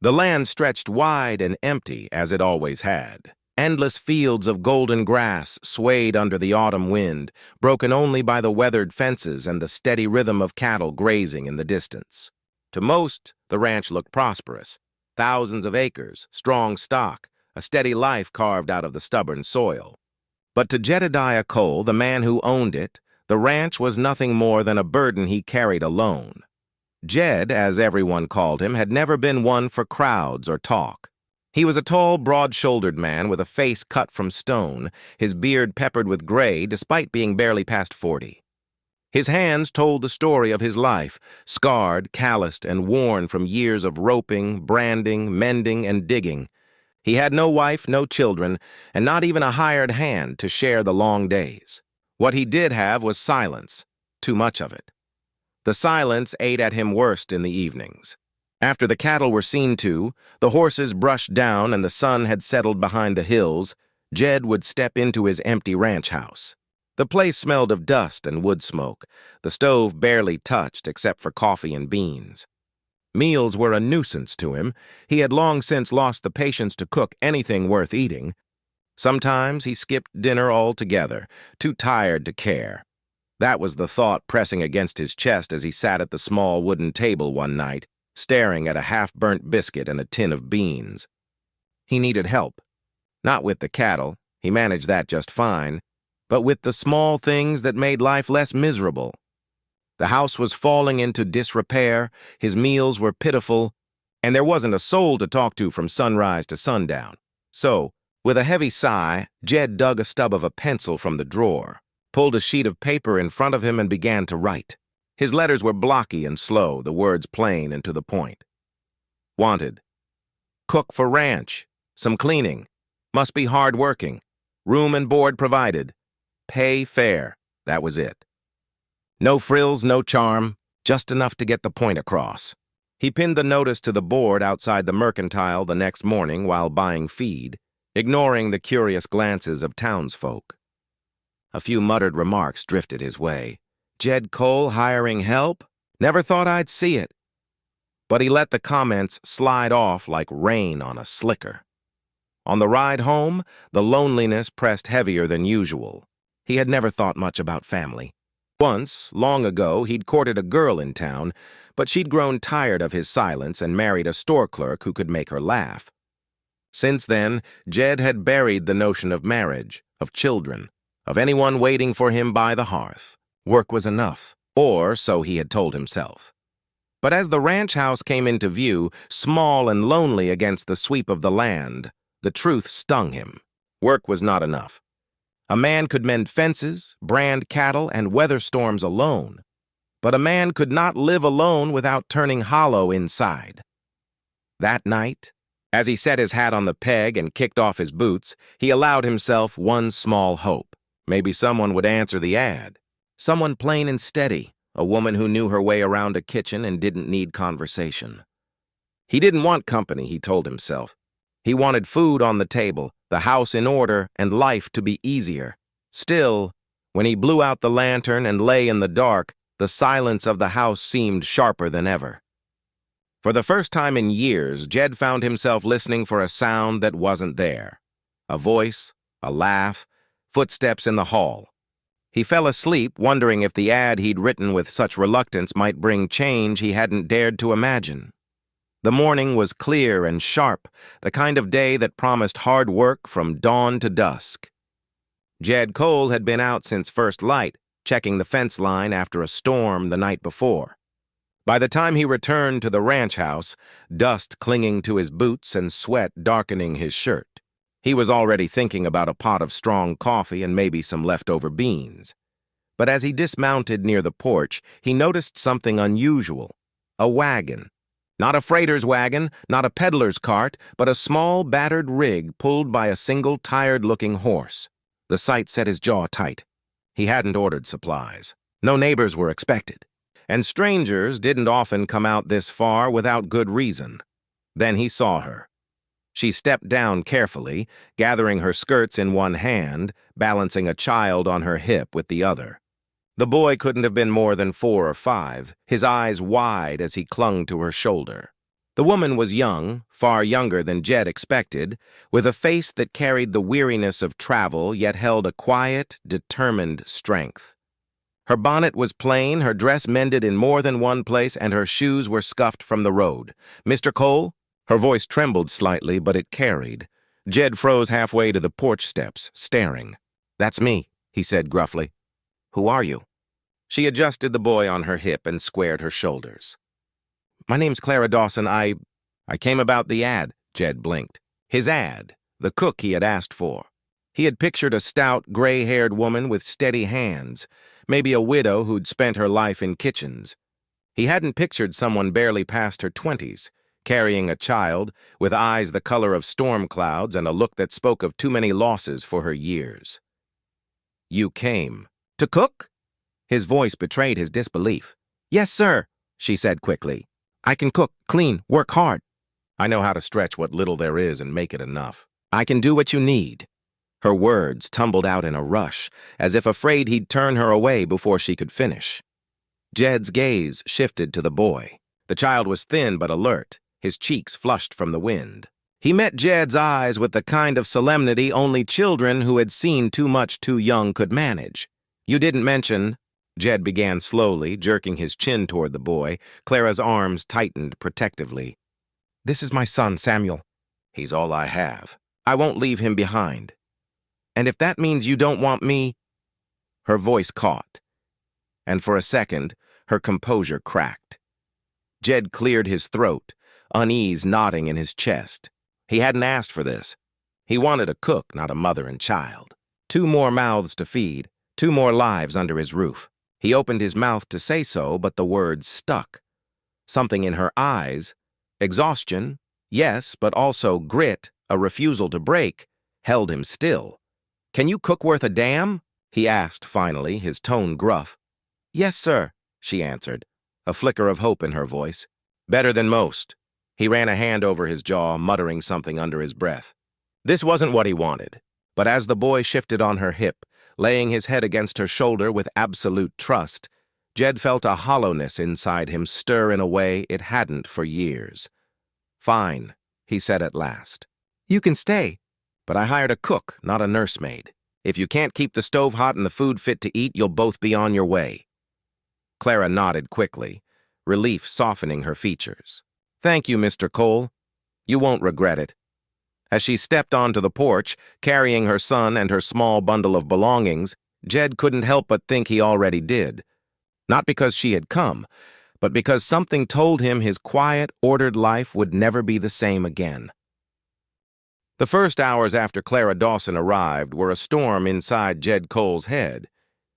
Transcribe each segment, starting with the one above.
The land stretched wide and empty, as it always had. Endless fields of golden grass swayed under the autumn wind, broken only by the weathered fences and the steady rhythm of cattle grazing in the distance. To most, the ranch looked prosperous. Thousands of acres, strong stock, a steady life carved out of the stubborn soil. But to Jedediah Cole, the man who owned it, the ranch was nothing more than a burden he carried alone. Jed, as everyone called him, had never been one for crowds or talk. He was a tall, broad-shouldered man with a face cut from stone, his beard peppered with gray despite being barely past 40. His hands told the story of his life, scarred, calloused, and worn from years of roping, branding, mending, and digging. He had no wife, no children, and not even a hired hand to share the long days. What he did have was silence, too much of it. The silence ate at him worst in the evenings. After the cattle were seen to, the horses brushed down, and the sun had settled behind the hills, Jed would step into his empty ranch house. The place smelled of dust and wood smoke, the stove barely touched except for coffee and beans. Meals were a nuisance to him. He had long since lost the patience to cook anything worth eating. Sometimes he skipped dinner altogether, too tired to care. That was the thought pressing against his chest as he sat at the small wooden table one night, staring at a half-burnt biscuit and a tin of beans. He needed help. Not with the cattle, he managed that just fine, but with the small things that made life less miserable. The house was falling into disrepair, his meals were pitiful, and there wasn't a soul to talk to from sunrise to sundown. So, with a heavy sigh, Jed dug a stub of a pencil from the drawer, pulled a sheet of paper in front of him and began to write. His letters were blocky and slow, the words plain and to the point. Wanted. Cook for ranch. Some cleaning. Must be hard-working. Room and board provided. Pay fair. That was it. No frills, no charm, just enough to get the point across. He pinned the notice to the board outside the mercantile the next morning while buying feed, ignoring the curious glances of townsfolk. A few muttered remarks drifted his way. Jed Cole hiring help? Never thought I'd see it. But he let the comments slide off like rain on a slicker. On the ride home, the loneliness pressed heavier than usual. He had never thought much about family. Once, long ago, he'd courted a girl in town, but she'd grown tired of his silence and married a store clerk who could make her laugh. Since then, Jed had buried the notion of marriage, of children, of anyone waiting for him by the hearth. Work was enough, or so he had told himself. But as the ranch house came into view, small and lonely against the sweep of the land, the truth stung him. Work was not enough. A man could mend fences, brand cattle, and weather storms alone. But a man could not live alone without turning hollow inside. That night, as he set his hat on the peg and kicked off his boots, he allowed himself one small hope. Maybe someone would answer the ad. Someone plain and steady, a woman who knew her way around a kitchen and didn't need conversation. He didn't want company, he told himself. He wanted food on the table, the house in order, and life to be easier. Still, when he blew out the lantern and lay in the dark, the silence of the house seemed sharper than ever. For the first time in years, Jed found himself listening for a sound that wasn't there. A voice, a laugh, footsteps in the hall. He fell asleep, wondering if the ad he'd written with such reluctance might bring change he hadn't dared to imagine. The morning was clear and sharp, the kind of day that promised hard work from dawn to dusk. Jed Cole had been out since first light, checking the fence line after a storm the night before. By the time he returned to the ranch house, dust clinging to his boots and sweat darkening his shirt. He was already thinking about a pot of strong coffee and maybe some leftover beans. But as he dismounted near the porch, he noticed something unusual. A wagon. Not a freighter's wagon, not a peddler's cart, but a small, battered rig pulled by a single, tired-looking horse. The sight set his jaw tight. He hadn't ordered supplies. No neighbors were expected. And strangers didn't often come out this far without good reason. Then he saw her. She stepped down carefully, gathering her skirts in one hand, balancing a child on her hip with the other. The boy couldn't have been more than 4 or 5, his eyes wide as he clung to her shoulder. The woman was young, far younger than Jed expected, with a face that carried the weariness of travel yet held a quiet, determined strength. Her bonnet was plain, her dress mended in more than one place, and her shoes were scuffed from the road. "Mr. Cole?" Her voice trembled slightly, but it carried. Jed froze halfway to the porch steps, staring. "That's me," he said gruffly. "Who are you?" She adjusted the boy on her hip and squared her shoulders. "My name's Clara Dawson. I came about the ad," Jed blinked. His ad, the cook he had asked for. He had pictured a stout, gray-haired woman with steady hands, maybe a widow who'd spent her life in kitchens. He hadn't pictured someone barely past her 20s, carrying a child, with eyes the color of storm clouds and a look that spoke of too many losses for her years. "You came. To cook?" His voice betrayed his disbelief. "Yes, sir," she said quickly. "I can cook, clean, work hard. I know how to stretch what little there is and make it enough. I can do what you need." Her words tumbled out in a rush, as if afraid he'd turn her away before she could finish. Jed's gaze shifted to the boy. The child was thin but alert, his cheeks flushed from the wind. He met Jed's eyes with the kind of solemnity only children who had seen too much too young could manage. "You didn't mention—" Jed began slowly, jerking his chin toward the boy. Clara's arms tightened protectively. "This is my son, Samuel. He's all I have. I won't leave him behind. And if that means you don't want me—" Her voice caught, and for a second, her composure cracked. Jed cleared his throat, unease knotting in his chest. He hadn't asked for this. He wanted a cook, not a mother and child. 2 more mouths to feed, 2 more lives under his roof. He opened his mouth to say so, but the words stuck. Something in her eyes, exhaustion, yes, but also grit, a refusal to break, held him still. "Can you cook worth a damn?" he asked finally, his tone gruff. "Yes, sir," she answered, a flicker of hope in her voice. "Better than most." He ran a hand over his jaw, muttering something under his breath. This wasn't what he wanted, but as the boy shifted on her hip, laying his head against her shoulder with absolute trust, Jed felt a hollowness inside him stir in a way it hadn't for years. "Fine," he said at last. "You can stay, but I hired a cook, not a nursemaid. If you can't keep the stove hot and the food fit to eat, you'll both be on your way." Clara nodded quickly, relief softening her features. "Thank you, Mr. Cole. You won't regret it." As she stepped onto the porch, carrying her son and her small bundle of belongings, Jed couldn't help but think he already did. Not because she had come, but because something told him his quiet, ordered life would never be the same again. The first hours after Clara Dawson arrived were a storm inside Jed Cole's head.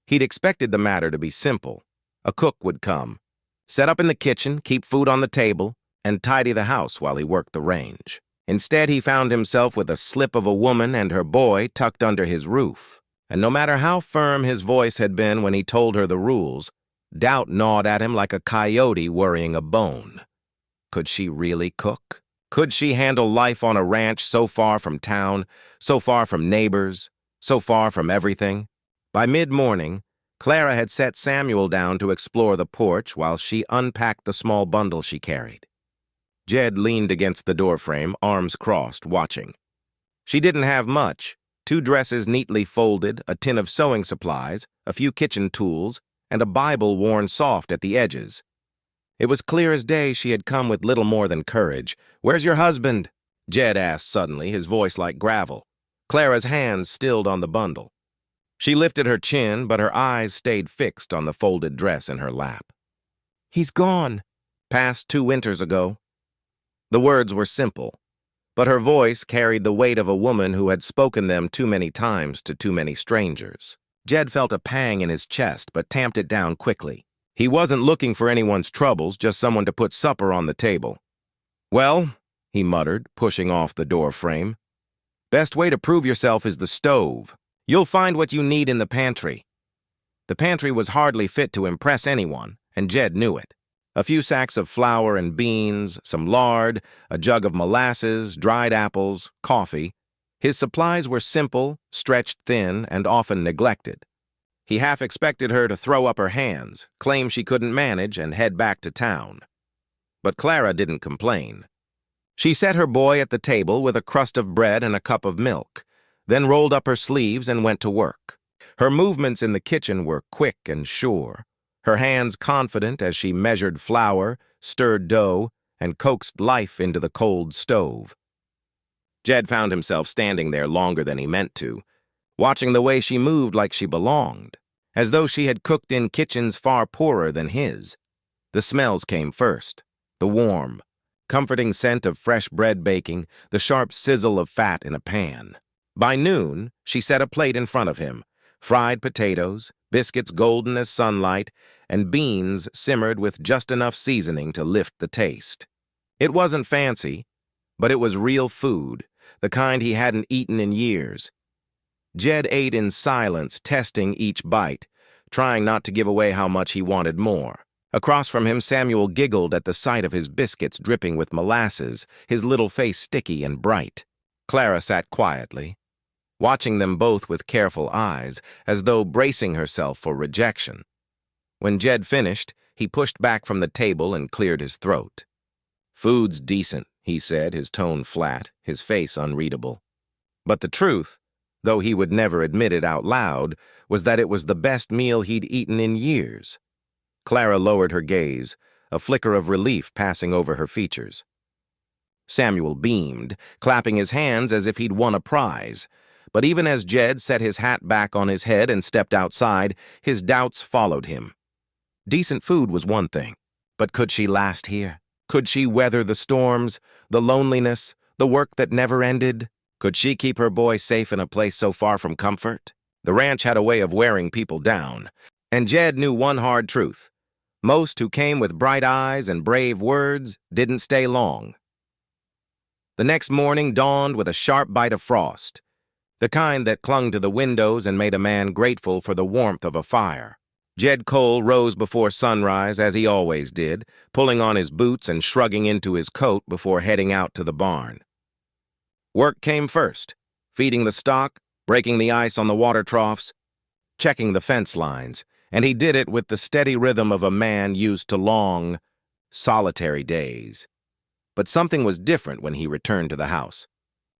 He'd expected the matter to be simple. A cook would come, set up in the kitchen, keep food on the table, and tidy the house while he worked the range. Instead, he found himself with a slip of a woman and her boy tucked under his roof. And no matter how firm his voice had been when he told her the rules, doubt gnawed at him like a coyote worrying a bone. Could she really cook? Could she handle life on a ranch so far from town, so far from neighbors, so far from everything? By mid-morning, Clara had set Samuel down to explore the porch while she unpacked the small bundle she carried. Jed leaned against the doorframe, arms crossed, watching. She didn't have much: 2 dresses neatly folded, a tin of sewing supplies, a few kitchen tools, and a Bible worn soft at the edges. It was clear as day she had come with little more than courage. "Where's your husband?" Jed asked suddenly, his voice like gravel. Clara's hands stilled on the bundle. She lifted her chin, but her eyes stayed fixed on the folded dress in her lap. "He's gone. Passed 2 winters ago." The words were simple, but her voice carried the weight of a woman who had spoken them too many times to too many strangers. Jed felt a pang in his chest, but tamped it down quickly. He wasn't looking for anyone's troubles, just someone to put supper on the table. "Well," he muttered, pushing off the door frame, "best way to prove yourself is the stove. You'll find what you need in the pantry." The pantry was hardly fit to impress anyone, and Jed knew it. A few sacks of flour and beans, some lard, a jug of molasses, dried apples, coffee. His supplies were simple, stretched thin, and often neglected. He half expected her to throw up her hands, claim she couldn't manage, and head back to town. But Clara didn't complain. She set her boy at the table with a crust of bread and a cup of milk, then rolled up her sleeves and went to work. Her movements in the kitchen were quick and sure, her hands confident as she measured flour, stirred dough, and coaxed life into the cold stove. Jed found himself standing there longer than he meant to, watching the way she moved like she belonged, as though she had cooked in kitchens far poorer than his. The smells came first, the warm, comforting scent of fresh bread baking, the sharp sizzle of fat in a pan. By noon, she set a plate in front of him, fried potatoes, biscuits golden as sunlight, and beans simmered with just enough seasoning to lift the taste. It wasn't fancy, but it was real food, the kind he hadn't eaten in years. Jed ate in silence, testing each bite, trying not to give away how much he wanted more. Across from him, Samuel giggled at the sight of his biscuits dripping with molasses, his little face sticky and bright. Clara sat quietly, watching them both with careful eyes, as though bracing herself for rejection. When Jed finished, he pushed back from the table and cleared his throat. "Food's decent," he said, his tone flat, his face unreadable. But the truth, though he would never admit it out loud, was that it was the best meal he'd eaten in years. Clara lowered her gaze, a flicker of relief passing over her features. Samuel beamed, clapping his hands as if he'd won a prize. But even as Jed set his hat back on his head and stepped outside, his doubts followed him. Decent food was one thing, but could she last here? Could she weather the storms, the loneliness, the work that never ended? Could she keep her boy safe in a place so far from comfort? The ranch had a way of wearing people down, and Jed knew one hard truth. Most who came with bright eyes and brave words didn't stay long. The next morning dawned with a sharp bite of frost, the kind that clung to the windows and made a man grateful for the warmth of a fire. Jed Cole rose before sunrise, as he always did, pulling on his boots and shrugging into his coat before heading out to the barn. Work came first, feeding the stock, breaking the ice on the water troughs, checking the fence lines, and he did it with the steady rhythm of a man used to long, solitary days. But something was different when he returned to the house.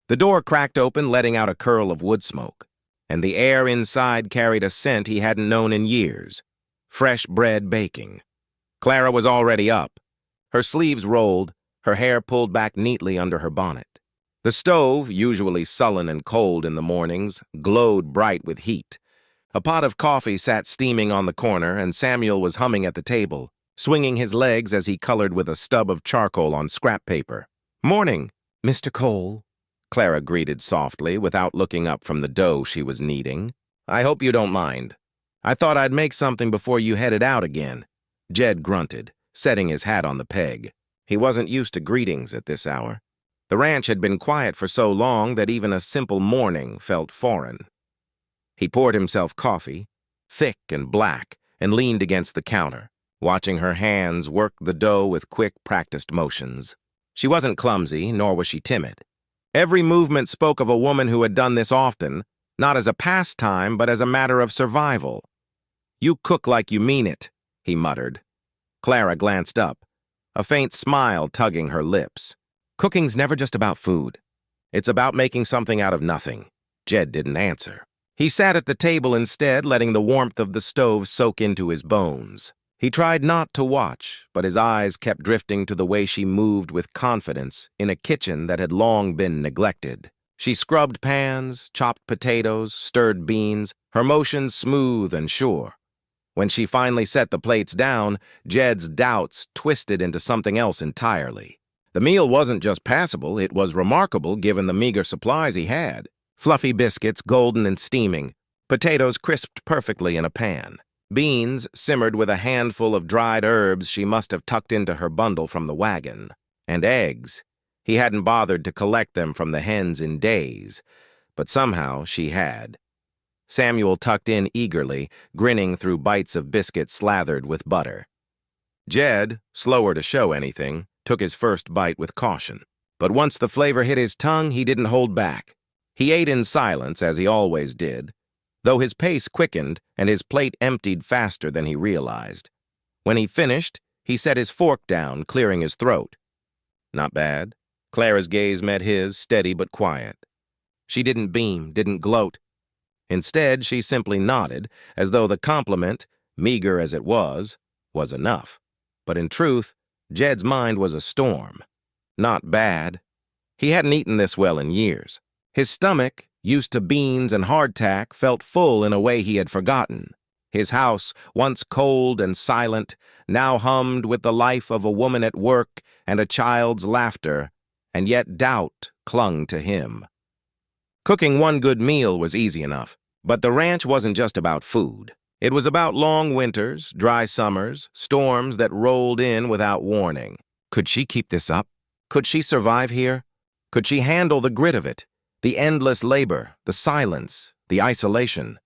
The door cracked open, letting out a curl of wood smoke, and the air inside carried a scent he hadn't known in years. Fresh bread baking. Clara was already up, her sleeves rolled, her hair pulled back neatly under her bonnet. The stove, usually sullen and cold in the mornings, glowed bright with heat. A pot of coffee sat steaming on the corner, and Samuel was humming at the table, swinging his legs as he colored with a stub of charcoal on scrap paper. "Morning, Mr. Cole," Clara greeted softly, without looking up from the dough she was kneading. "I hope you don't mind. I thought I'd make something before you headed out again." Jed grunted, setting his hat on the peg. He wasn't used to greetings at this hour. The ranch had been quiet for so long that even a simple morning felt foreign. He poured himself coffee, thick and black, and leaned against the counter, watching her hands work the dough with quick, practiced motions. She wasn't clumsy, nor was she timid. Every movement spoke of a woman who had done this often, not as a pastime, but as a matter of survival. "You cook like you mean it," he muttered. Clara glanced up, a faint smile tugging her lips. "Cooking's never just about food. It's about making something out of nothing." Jed didn't answer. He sat at the table instead, letting the warmth of the stove soak into his bones. He tried not to watch, but his eyes kept drifting to the way she moved with confidence in a kitchen that had long been neglected. She scrubbed pans, chopped potatoes, stirred beans, her motions smooth and sure. When she finally set the plates down, Jed's doubts twisted into something else entirely. The meal wasn't just passable, it was remarkable given the meager supplies he had. Fluffy biscuits, golden and steaming, potatoes crisped perfectly in a pan. Beans simmered with a handful of dried herbs she must have tucked into her bundle from the wagon. And eggs. He hadn't bothered to collect them from the hens in days, but somehow she had. Samuel tucked in eagerly, grinning through bites of biscuit slathered with butter. Jed, slower to show anything, took his first bite with caution. But once the flavor hit his tongue, he didn't hold back. He ate in silence, as he always did, though his pace quickened and his plate emptied faster than he realized. When he finished, he set his fork down, clearing his throat. "Not bad." Clara's gaze met his, steady but quiet. She didn't beam, didn't gloat. Instead, she simply nodded, as though the compliment, meager as it was enough. But in truth, Jed's mind was a storm. Not bad. He hadn't eaten this well in years. His stomach, used to beans and hardtack, felt full in a way he had forgotten. His house, once cold and silent, now hummed with the life of a woman at work and a child's laughter, and yet doubt clung to him. Cooking one good meal was easy enough, but the ranch wasn't just about food. It was about long winters, dry summers, storms that rolled in without warning. Could she keep this up? Could she survive here? Could she handle the grit of it? The endless labor, the silence, the isolation?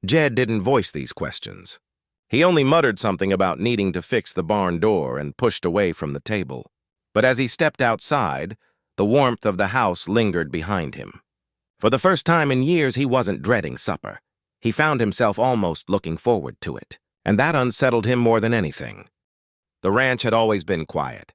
Jed didn't voice these questions. He only muttered something about needing to fix the barn door and pushed away from the table. But as he stepped outside, the warmth of the house lingered behind him. For the first time in years, he wasn't dreading supper. He found himself almost looking forward to it, and that unsettled him more than anything. The ranch had always been quiet.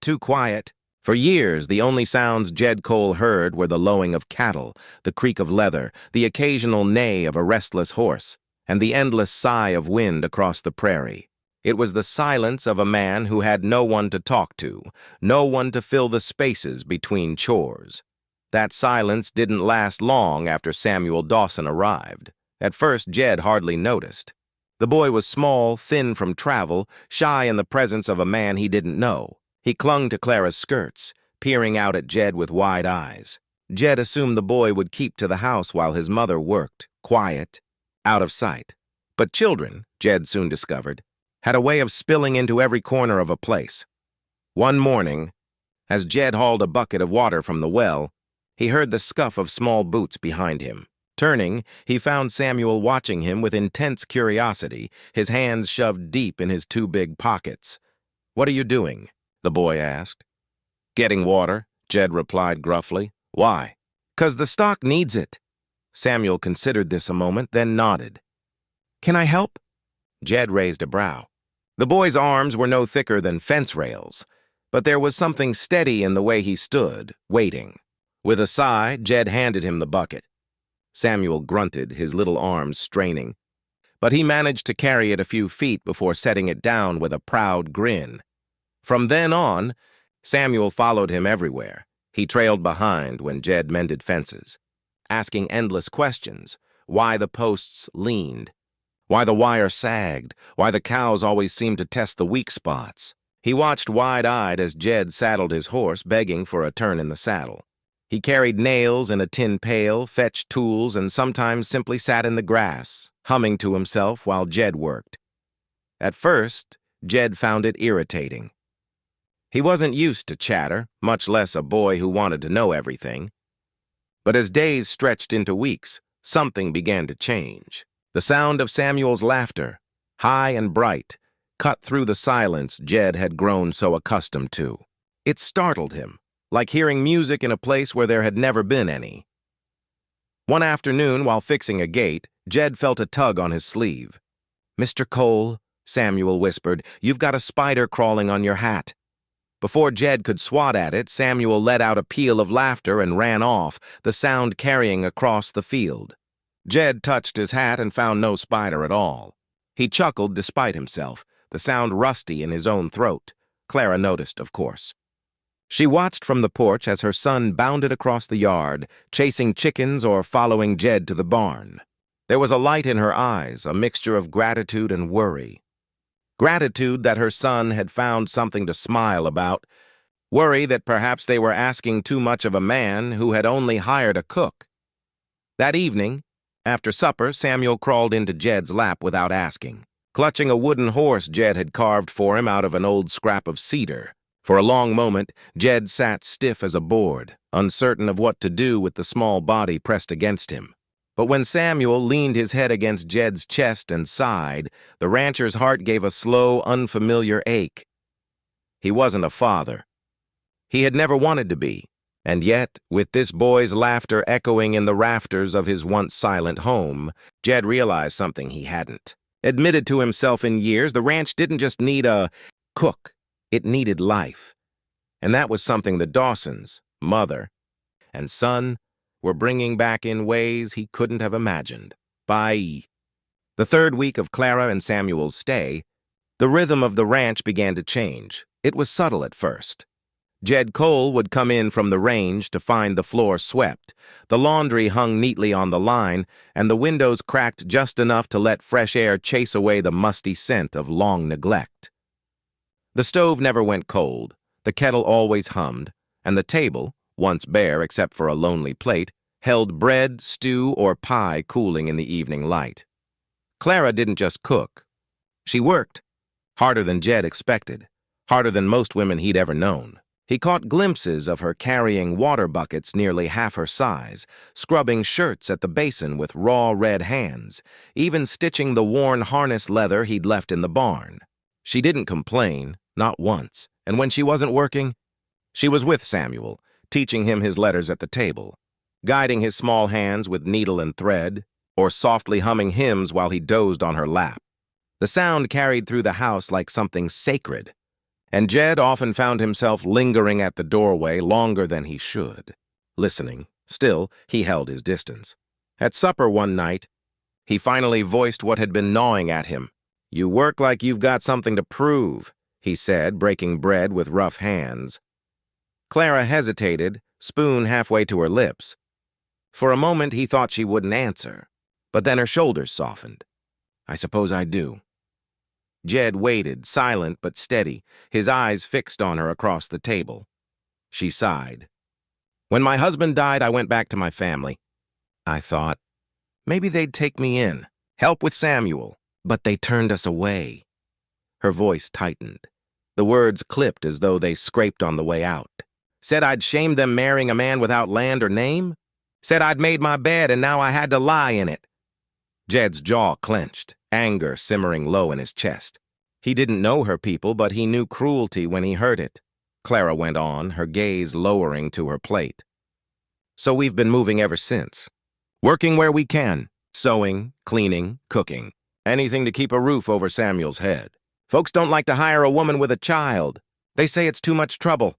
Too quiet. For years, the only sounds Jed Cole heard were the lowing of cattle, the creak of leather, the occasional neigh of a restless horse, and the endless sigh of wind across the prairie. It was the silence of a man who had no one to talk to, no one to fill the spaces between chores. That silence didn't last long after Samuel Dawson arrived. At first, Jed hardly noticed. The boy was small, thin from travel, shy in the presence of a man he didn't know. He clung to Clara's skirts, peering out at Jed with wide eyes. Jed assumed the boy would keep to the house while his mother worked, quiet, out of sight. But children, Jed soon discovered, had a way of spilling into every corner of a place. One morning, as Jed hauled a bucket of water from the well, he heard the scuff of small boots behind him. Turning, he found Samuel watching him with intense curiosity, his hands shoved deep in his two big pockets. "What are you doing?" the boy asked. "Getting water," Jed replied gruffly. "Why?" "'Cause the stock needs it." Samuel considered this a moment, then nodded. "Can I help?" Jed raised a brow. The boy's arms were no thicker than fence rails, but there was something steady in the way he stood, waiting. With a sigh, Jed handed him the bucket. Samuel grunted, his little arms straining, but he managed to carry it a few feet before setting it down with a proud grin. From then on, Samuel followed him everywhere. He trailed behind when Jed mended fences, asking endless questions: why the posts leaned, why the wire sagged, why the cows always seemed to test the weak spots. He watched wide-eyed as Jed saddled his horse, begging for a turn in the saddle. He carried nails in a tin pail, fetched tools, and sometimes simply sat in the grass, humming to himself while Jed worked. At first, Jed found it irritating. He wasn't used to chatter, much less a boy who wanted to know everything. But as days stretched into weeks, something began to change. The sound of Samuel's laughter, high and bright, cut through the silence Jed had grown so accustomed to. It startled him, like hearing music in a place where there had never been any. One afternoon, while fixing a gate, Jed felt a tug on his sleeve. "Mr. Cole," Samuel whispered, "you've got a spider crawling on your hat." Before Jed could swat at it, Samuel let out a peal of laughter and ran off, the sound carrying across the field. Jed touched his hat and found no spider at all. He chuckled despite himself, the sound rusty in his own throat. Clara noticed, of course. She watched from the porch as her son bounded across the yard, chasing chickens or following Jed to the barn. There was a light in her eyes, a mixture of gratitude and worry. Gratitude that her son had found something to smile about, worry that perhaps they were asking too much of a man who had only hired a cook. That evening, after supper, Samuel crawled into Jed's lap without asking, clutching a wooden horse Jed had carved for him out of an old scrap of cedar. For a long moment, Jed sat stiff as a board, uncertain of what to do with the small body pressed against him. But when Samuel leaned his head against Jed's chest and sighed, the rancher's heart gave a slow, unfamiliar ache. He wasn't a father. He had never wanted to be, and yet, with this boy's laughter echoing in the rafters of his once silent home, Jed realized something he hadn't. Admitted to himself in years, the ranch didn't just need a cook. It needed life. And that was something the Dawsons, mother, and son were bringing back in ways he couldn't have imagined. By the third week of Clara and Samuel's stay, the rhythm of the ranch began to change. It was subtle at first. Jed Cole would come in from the range to find the floor swept, the laundry hung neatly on the line, and the windows cracked just enough to let fresh air chase away the musty scent of long neglect. The stove never went cold, the kettle always hummed, and the table, once bare except for a lonely plate, held bread, stew, or pie cooling in the evening light. Clara didn't just cook. She worked, harder than Jed expected, harder than most women he'd ever known. He caught glimpses of her carrying water buckets nearly half her size, scrubbing shirts at the basin with raw red hands, even stitching the worn harness leather he'd left in the barn. She didn't complain, not once, and when she wasn't working, she was with Samuel, teaching him his letters at the table, guiding his small hands with needle and thread, or softly humming hymns while he dozed on her lap. The sound carried through the house like something sacred, and Jed often found himself lingering at the doorway longer than he should. Listening, still, he held his distance. At supper one night, he finally voiced what had been gnawing at him. "You work like you've got something to prove," he said, breaking bread with rough hands. Clara hesitated, spoon halfway to her lips. For a moment he thought she wouldn't answer, but then her shoulders softened. "I suppose I do." Jed waited, silent but steady, his eyes fixed on her across the table. She sighed. "When my husband died, I went back to my family. I thought, maybe they'd take me in, help with Samuel, but they turned us away." Her voice tightened. The words clipped as though they scraped on the way out. "Said I'd shamed them marrying a man without land or name? Said I'd made my bed and now I had to lie in it." Jed's jaw clenched, anger simmering low in his chest. He didn't know her people, but he knew cruelty when he heard it. Clara went on, her gaze lowering to her plate. "So we've been moving ever since. Working where we can, sewing, cleaning, cooking. Anything to keep a roof over Samuel's head. Folks don't like to hire a woman with a child. They say it's too much trouble."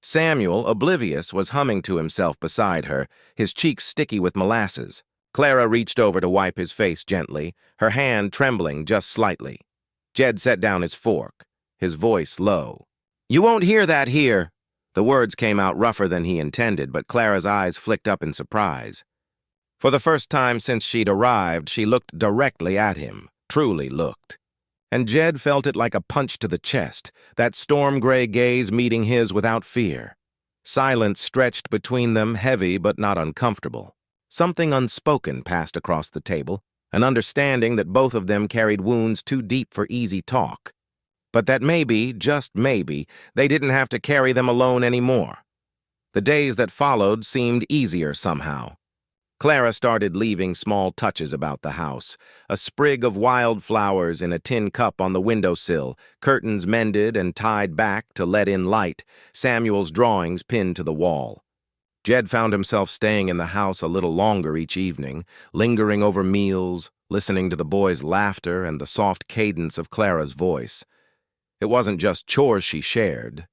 Samuel, oblivious, was humming to himself beside her, his cheeks sticky with molasses. Clara reached over to wipe his face gently, her hand trembling just slightly. Jed set down his fork, his voice low. "You won't hear that here." The words came out rougher than he intended, but Clara's eyes flicked up in surprise. For the first time since she'd arrived, she looked directly at him, truly looked. And Jed felt it like a punch to the chest, that storm-gray gaze meeting his without fear. Silence stretched between them, heavy but not uncomfortable. Something unspoken passed across the table, an understanding that both of them carried wounds too deep for easy talk. But that maybe, just maybe, they didn't have to carry them alone anymore. The days that followed seemed easier somehow. Clara started leaving small touches about the house, a sprig of wildflowers in a tin cup on the windowsill, curtains mended and tied back to let in light, Samuel's drawings pinned to the wall. Jed found himself staying in the house a little longer each evening, lingering over meals, listening to the boys' laughter and the soft cadence of Clara's voice. It wasn't just chores she shared.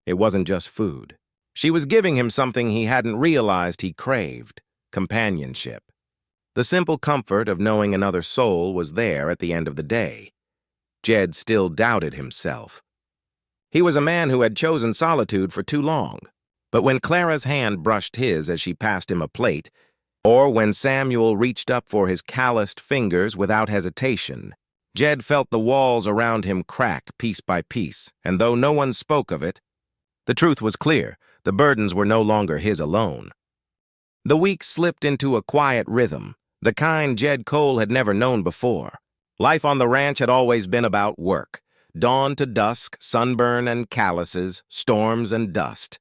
It wasn't just food. She was giving him something he hadn't realized he craved. Companionship. The simple comfort of knowing another soul was there at the end of the day. Jed still doubted himself. He was a man who had chosen solitude for too long, but when Clara's hand brushed his as she passed him a plate, or when Samuel reached up for his calloused fingers without hesitation, Jed felt the walls around him crack piece by piece, and though no one spoke of it, the truth was clear, the burdens were no longer his alone. The week slipped into a quiet rhythm, the kind Jed Cole had never known before. Life on the ranch had always been about work, dawn to dusk, sunburn and calluses, storms and dust.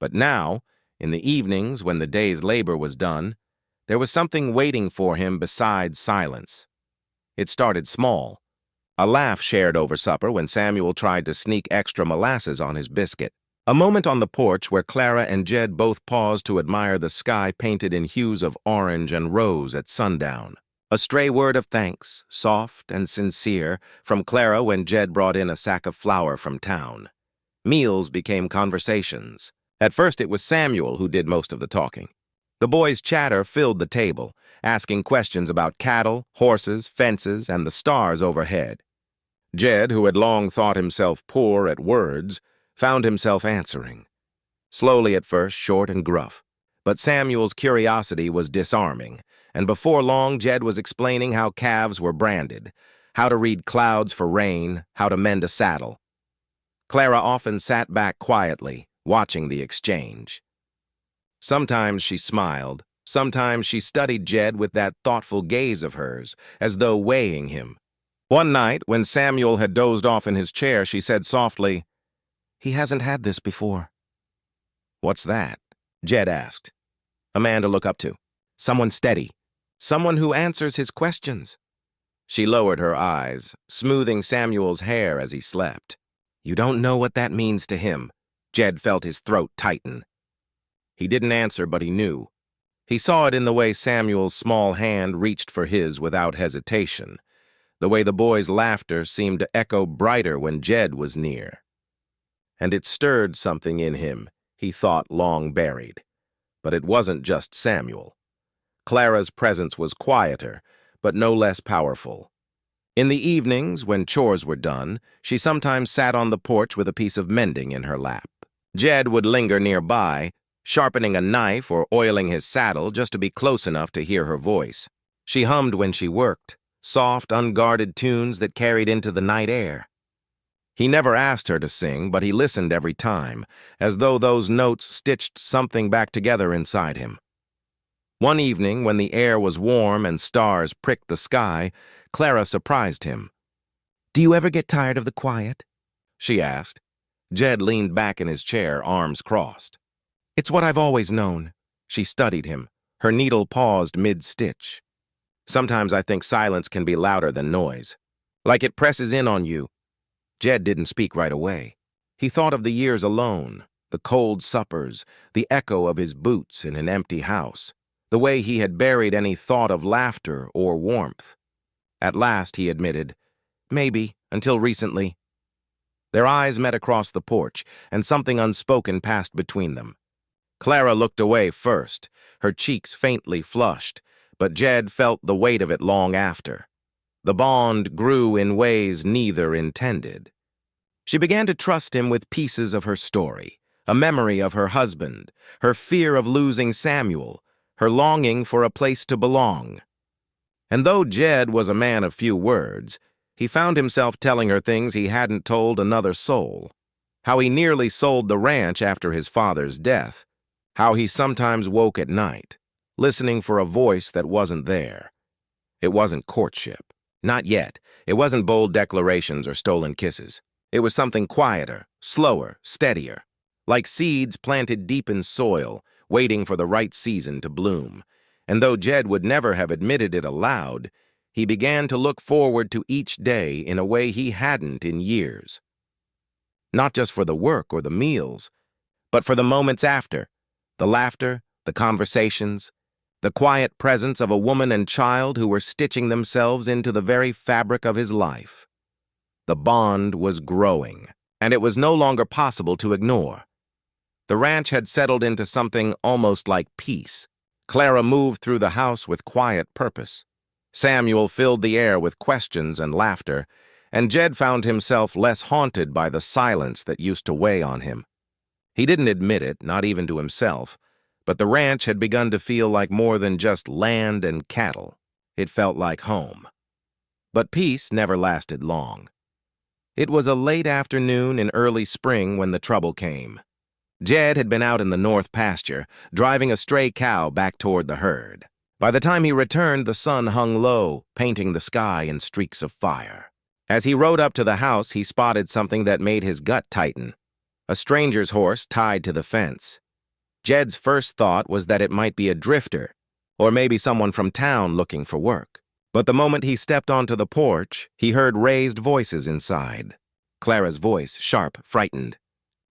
But now, in the evenings when the day's labor was done, there was something waiting for him besides silence. It started small. A laugh shared over supper when Samuel tried to sneak extra molasses on his biscuit. A moment on the porch where Clara and Jed both paused to admire the sky painted in hues of orange and rose at sundown. A stray word of thanks, soft and sincere, from Clara when Jed brought in a sack of flour from town. Meals became conversations. At first, it was Samuel who did most of the talking. The boys' chatter filled the table, asking questions about cattle, horses, fences, and the stars overhead. Jed, who had long thought himself poor at words, found himself answering. Slowly at first, short and gruff. But Samuel's curiosity was disarming, and before long Jed was explaining how calves were branded, how to read clouds for rain, how to mend a saddle. Clara often sat back quietly, watching the exchange. Sometimes she smiled, sometimes she studied Jed with that thoughtful gaze of hers, as though weighing him. One night, when Samuel had dozed off in his chair, she said softly, "He hasn't had this before." "What's that?" Jed asked. "A man to look up to. Someone steady. Someone who answers his questions." She lowered her eyes, smoothing Samuel's hair as he slept. "You don't know what that means to him." Jed felt his throat tighten. He didn't answer, but he knew. He saw it in the way Samuel's small hand reached for his without hesitation, the way the boys' laughter seemed to echo brighter when Jed was near. And it stirred something in him, he thought long buried. But it wasn't just Samuel. Clara's presence was quieter, but no less powerful. In the evenings, when chores were done, she sometimes sat on the porch with a piece of mending in her lap. Jed would linger nearby, sharpening a knife or oiling his saddle just to be close enough to hear her voice. She hummed when she worked, soft, unguarded tunes that carried into the night air. He never asked her to sing, but he listened every time, as though those notes stitched something back together inside him. One evening, when the air was warm and stars pricked the sky, Clara surprised him. "Do you ever get tired of the quiet?" she asked. Jed leaned back in his chair, arms crossed. "It's what I've always known." She studied him. Her needle paused mid-stitch. "Sometimes I think silence can be louder than noise. Like it presses in on you." Jed didn't speak right away. He thought of the years alone, the cold suppers, the echo of his boots in an empty house, the way he had buried any thought of laughter or warmth. At last he admitted, "Maybe, until recently." Their eyes met across the porch, and something unspoken passed between them. Clara looked away first, her cheeks faintly flushed, but Jed felt the weight of it long after. The bond grew in ways neither intended. She began to trust him with pieces of her story, a memory of her husband, her fear of losing Samuel, her longing for a place to belong. And though Jed was a man of few words, he found himself telling her things he hadn't told another soul. How he nearly sold the ranch after his father's death. How he sometimes woke at night, listening for a voice that wasn't there. It wasn't courtship. Not yet. It wasn't bold declarations or stolen kisses. It was something quieter, slower, steadier. Like seeds planted deep in soil, waiting for the right season to bloom. And though Jed would never have admitted it aloud, he began to look forward to each day in a way he hadn't in years. Not just for the work or the meals, but for the moments after, the laughter, the conversations, the quiet presence of a woman and child who were stitching themselves into the very fabric of his life. The bond was growing, and it was no longer possible to ignore. The ranch had settled into something almost like peace. Clara moved through the house with quiet purpose. Samuel filled the air with questions and laughter, and Jed found himself less haunted by the silence that used to weigh on him. He didn't admit it, not even to himself, but the ranch had begun to feel like more than just land and cattle. It felt like home. But peace never lasted long. It was a late afternoon in early spring when the trouble came. Jed had been out in the north pasture, driving a stray cow back toward the herd. By the time he returned, the sun hung low, painting the sky in streaks of fire. As he rode up to the house, he spotted something that made his gut tighten. A stranger's horse tied to the fence. Jed's first thought was that it might be a drifter, or maybe someone from town looking for work. But the moment he stepped onto the porch, he heard raised voices inside. Clara's voice, sharp, frightened.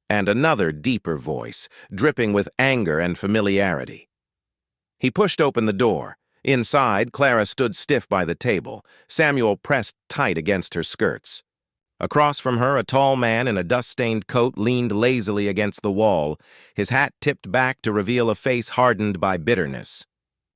And another deeper voice, dripping with anger and familiarity. He pushed open the door. Inside, Clara stood stiff by the table, Samuel pressed tight against her skirts. Across from her, a tall man in a dust-stained coat leaned lazily against the wall, his hat tipped back to reveal a face hardened by bitterness.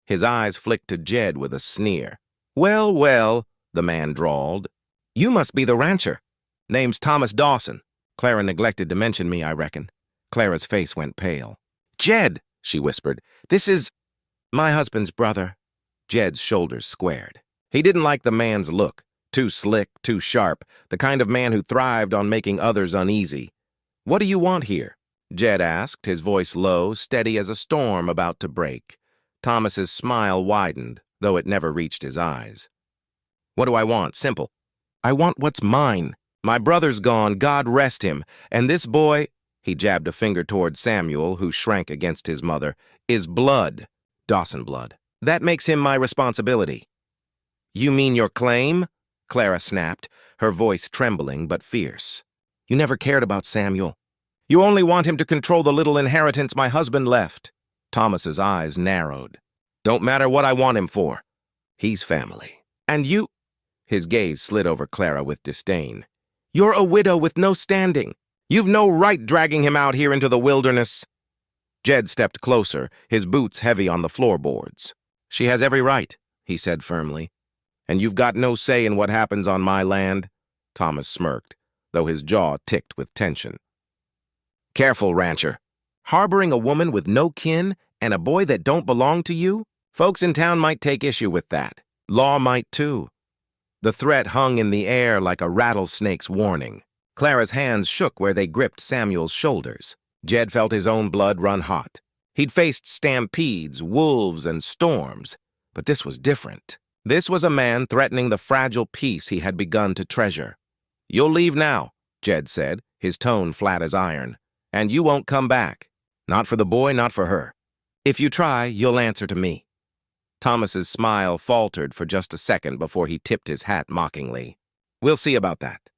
His eyes flicked to Jed with a sneer. "Well, well," the man drawled. "You must be the rancher. Name's Thomas Dawson. Clara neglected to mention me, I reckon." Clara's face went pale. "Jed," she whispered, "this is my husband's brother." Jed's shoulders squared. He didn't like the man's look. Too slick, too sharp, the kind of man who thrived on making others uneasy. "What do you want here?" Jed asked, his voice low, steady as a storm about to break. Thomas's smile widened, though it never reached his eyes. "What do I want? Simple. I want what's mine. My brother's gone, God rest him, and this boy," he jabbed a finger toward Samuel, who shrank against his mother, "is blood. Dawson blood. That makes him my responsibility." "You mean your claim?" Clara snapped, her voice trembling but fierce. "You never cared about Samuel. You only want him to control the little inheritance my husband left." Thomas's eyes narrowed. "Don't matter what I want him for. He's family. And you—" His gaze slid over Clara with disdain. "You're a widow with no standing. You've no right dragging him out here into the wilderness." Jed stepped closer, his boots heavy on the floorboards. "She has every right," he said firmly. "And you've got no say in what happens on my land." Thomas smirked, though his jaw ticked with tension. "Careful, rancher. Harboring a woman with no kin and a boy that don't belong to you? Folks in town might take issue with that. Law might too." The threat hung in the air like a rattlesnake's warning. Clara's hands shook where they gripped Samuel's shoulders. Jed felt his own blood run hot. He'd faced stampedes, wolves, and storms, but this was different. This was a man threatening the fragile peace he had begun to treasure. "You'll leave now," Jed said, his tone flat as iron. "And you won't come back. Not for the boy, not for her. If you try, you'll answer to me." Thomas's smile faltered for just a second before he tipped his hat mockingly. "We'll see about that."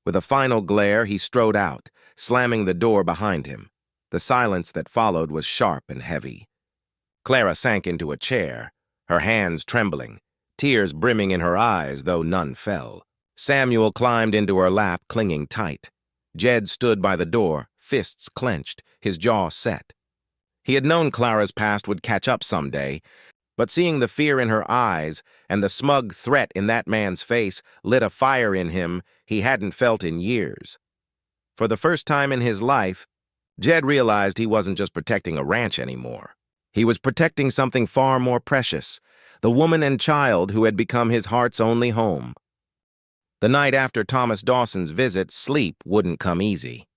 With a final glare, he strode out, slamming the door behind him. The silence that followed was sharp and heavy. Clara sank into a chair, her hands trembling, tears brimming in her eyes, though none fell. Samuel climbed into her lap, clinging tight. Jed stood by the door, fists clenched, his jaw set. He had known Clara's past would catch up someday, but seeing the fear in her eyes and the smug threat in that man's face lit a fire in him he hadn't felt in years. For the first time in his life, Jed realized he wasn't just protecting a ranch anymore. He was protecting something far more precious, the woman and child who had become his heart's only home. The night after Thomas Dawson's visit, sleep wouldn't come easy.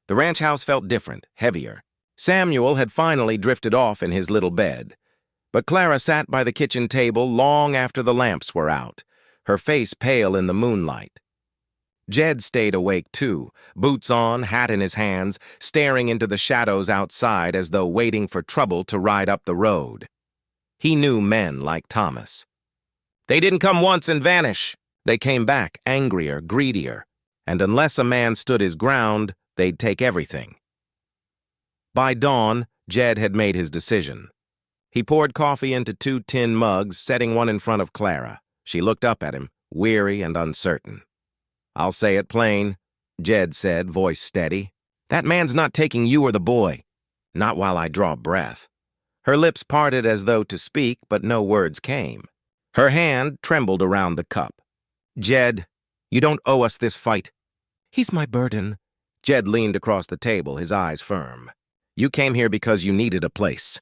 The ranch house felt different, heavier. Samuel had finally drifted off in his little bed, but Clara sat by the kitchen table long after the lamps were out, her face pale in the moonlight. Jed stayed awake too, boots on, hat in his hands, staring into the shadows outside as though waiting for trouble to ride up the road. He knew men like Thomas. They didn't come once and vanish. They came back angrier, greedier, and unless a man stood his ground, they'd take everything. By dawn, Jed had made his decision. He poured coffee into 2 tin mugs, setting one in front of Clara. She looked up at him, weary and uncertain. "I'll say it plain," Jed said, voice steady. "That man's not taking you or the boy. Not while I draw breath." Her lips parted as though to speak, but no words came. Her hand trembled around the cup. "Jed, you don't owe us this fight." "He's my burden." Jed leaned across the table, his eyes firm. "You came here because you needed a place.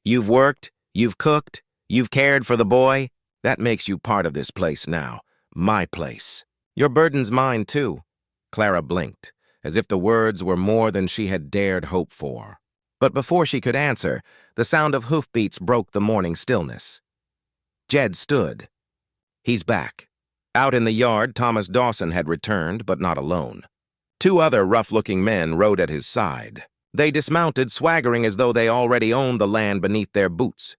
You've worked, you've cooked, you've cared for the boy. That makes you part of this place now. My place. Your burden's mine, too." Clara blinked, as if the words were more than she had dared hope for. But before she could answer, the sound of hoofbeats broke the morning stillness. Jed stood. He's back. Out in the yard, Thomas Dawson had returned, but not alone. 2 other rough-looking men rode at his side. They dismounted, swaggering as though they already owned the land beneath their boots.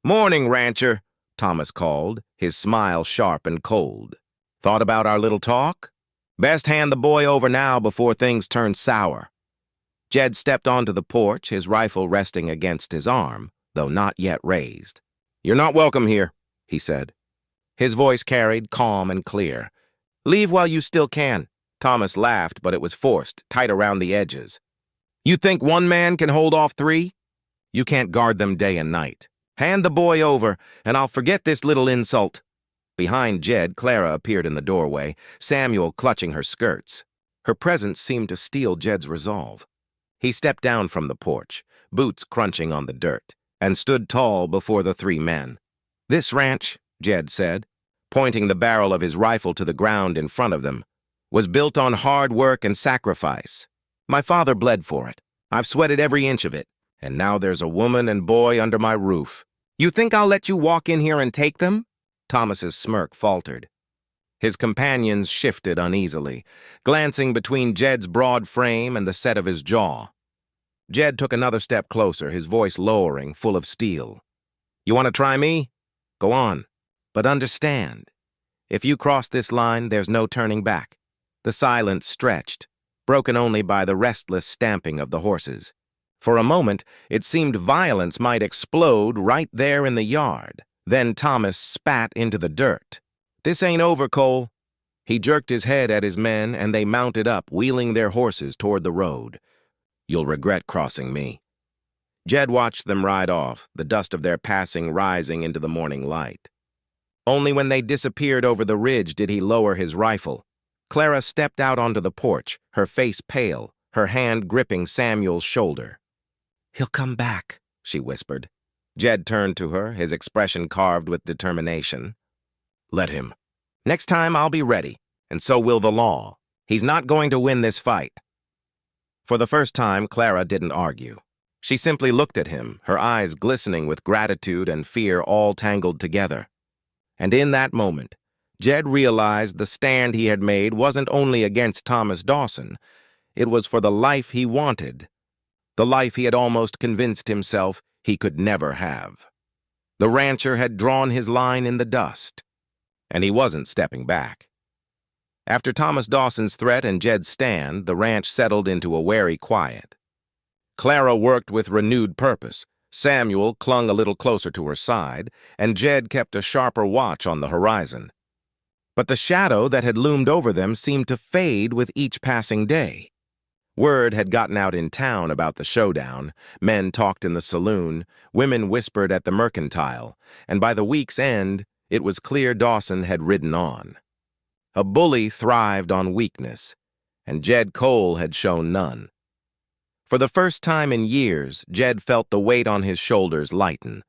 "Morning, rancher," Thomas called, his smile sharp and cold. "Thought about our little talk? Best hand the boy over now before things turn sour." Jed stepped onto the porch, his rifle resting against his arm, though not yet raised. "You're not welcome here," he said. His voice carried, calm and clear. "Leave while you still can. Thomas laughed, but it was forced, tight around the edges. You think one man can hold off three? You can't guard them day and night. Hand the boy over, and I'll forget this little insult. Behind Jed, Clara appeared in the doorway, Samuel clutching her skirts. Her presence seemed to steal Jed's resolve. He stepped down from the porch, boots crunching on the dirt, and stood tall before the three men. This ranch, Jed said, pointing the barrel of his rifle to the ground in front of them, was built on hard work and sacrifice. My father bled for it. I've sweated every inch of it, and now there's a woman and boy under my roof. You think I'll let you walk in here and take them? Thomas's smirk faltered. His companions shifted uneasily, glancing between Jed's broad frame and the set of his jaw. Jed took another step closer, his voice lowering, full of steel. You want to try me? Go on. But understand, if you cross this line, there's no turning back. The silence stretched, broken only by the restless stamping of the horses. For a moment, it seemed violence might explode right there in the yard. Then Thomas spat into the dirt. This ain't over, Cole. He jerked his head at his men, and they mounted up, wheeling their horses toward the road. You'll regret crossing me. Jed watched them ride off, the dust of their passing rising into the morning light. Only when they disappeared over the ridge did he lower his rifle. Clara stepped out onto the porch, her face pale, her hand gripping Samuel's shoulder. He'll come back, she whispered. Jed turned to her, his expression carved with determination. Let him. Next time I'll be ready, and so will the law. He's not going to win this fight. For the first time, Clara didn't argue. She simply looked at him, her eyes glistening with gratitude and fear all tangled together. And in that moment, Jed realized the stand he had made wasn't only against Thomas Dawson. It was for the life he wanted, the life he had almost convinced himself he could never have. The rancher had drawn his line in the dust, and he wasn't stepping back. After Thomas Dawson's threat and Jed's stand, the ranch settled into a wary quiet. Clara worked with renewed purpose. Samuel clung a little closer to her side, and Jed kept a sharper watch on the horizon. But the shadow that had loomed over them seemed to fade with each passing day. Word had gotten out in town about the showdown, men talked in the saloon, women whispered at the mercantile, and by the week's end, it was clear Dawson had ridden on. A bully thrived on weakness, and Jed Cole had shown none. For the first time in years, Jed felt the weight on his shoulders lighten.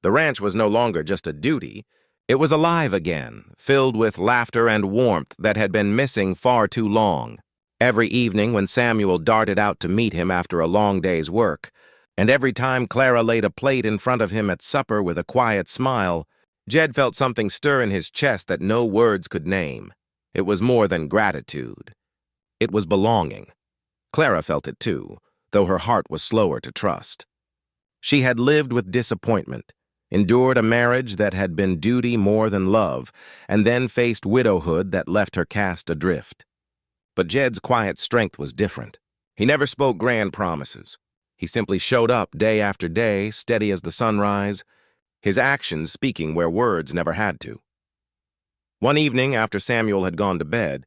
The ranch was no longer just a duty. It was alive again, filled with laughter and warmth that had been missing far too long. Every evening when Samuel darted out to meet him after a long day's work, and every time Clara laid a plate in front of him at supper with a quiet smile, Jed felt something stir in his chest that no words could name. It was more than gratitude. It was belonging. Clara felt it too, though her heart was slower to trust. She had lived with disappointment, endured a marriage that had been duty more than love, and then faced widowhood that left her cast adrift. But Jed's quiet strength was different. He never spoke grand promises. He simply showed up day after day, steady as the sunrise, his actions speaking where words never had to. One evening, after Samuel had gone to bed,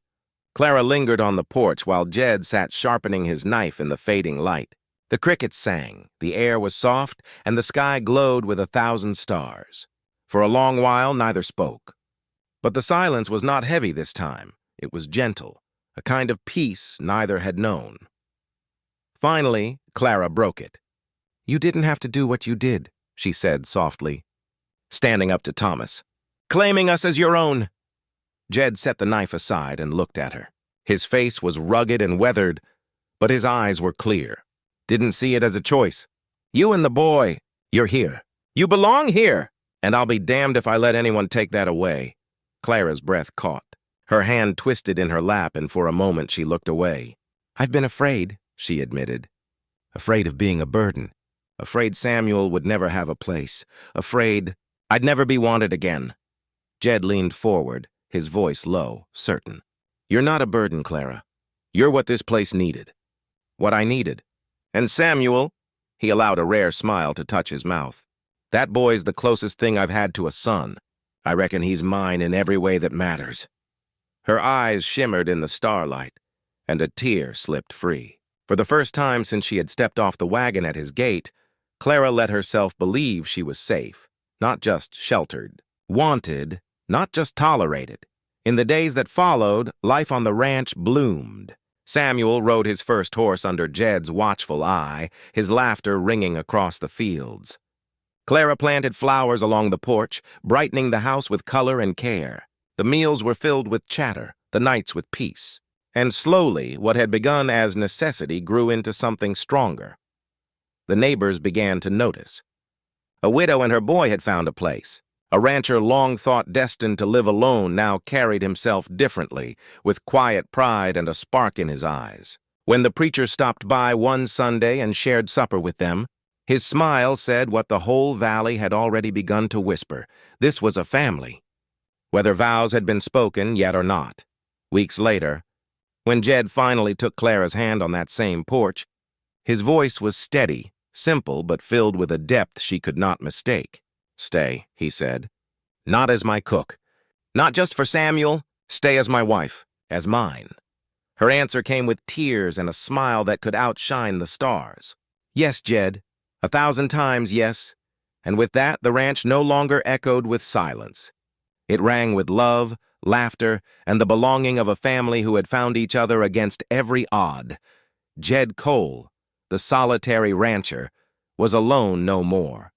Clara lingered on the porch while Jed sat sharpening his knife in the fading light. The crickets sang, the air was soft, and the sky glowed with 1,000 stars. For a long while, neither spoke. But the silence was not heavy this time. It was gentle, a kind of peace neither had known. Finally, Clara broke it. You didn't have to do what you did, she said softly, standing up to Thomas, claiming us as your own. Jed set the knife aside and looked at her. His face was rugged and weathered, but his eyes were clear. Didn't see it as a choice. You and the boy, you're here. You belong here, and I'll be damned if I let anyone take that away. Clara's breath caught. Her hand twisted in her lap, and for a moment she looked away. I've been afraid, she admitted. Afraid of being a burden. Afraid Samuel would never have a place. Afraid I'd never be wanted again. Jed leaned forward, his voice low, certain. You're not a burden, Clara. You're what this place needed. What I needed. And Samuel, he allowed a rare smile to touch his mouth. That boy's the closest thing I've had to a son. I reckon he's mine in every way that matters. Her eyes shimmered in the starlight, and a tear slipped free. For the first time since she had stepped off the wagon at his gate, Clara let herself believe she was safe, not just sheltered, wanted, not just tolerated. In the days that followed, life on the ranch bloomed. Samuel rode his first horse under Jed's watchful eye, his laughter ringing across the fields. Clara planted flowers along the porch, brightening the house with color and care. The meals were filled with chatter, the nights with peace. And slowly, what had begun as necessity grew into something stronger. The neighbors began to notice. A widow and her boy had found a place. A rancher long thought destined to live alone now carried himself differently, with quiet pride and a spark in his eyes. When the preacher stopped by one Sunday and shared supper with them, his smile said what the whole valley had already begun to whisper. This was a family, whether vows had been spoken yet or not. Weeks later, when Jed finally took Clara's hand on that same porch, his voice was steady, simple, but filled with a depth she could not mistake. "Stay," he said. "Not as my cook. Not just for Samuel. Stay as my wife, as mine." Her answer came with tears and a smile that could outshine the stars. "Yes, Jed. 1,000 times yes." And with that, the ranch no longer echoed with silence. It rang with love, laughter, and the belonging of a family who had found each other against every odd. Jed Cole, the solitary rancher, was alone no more.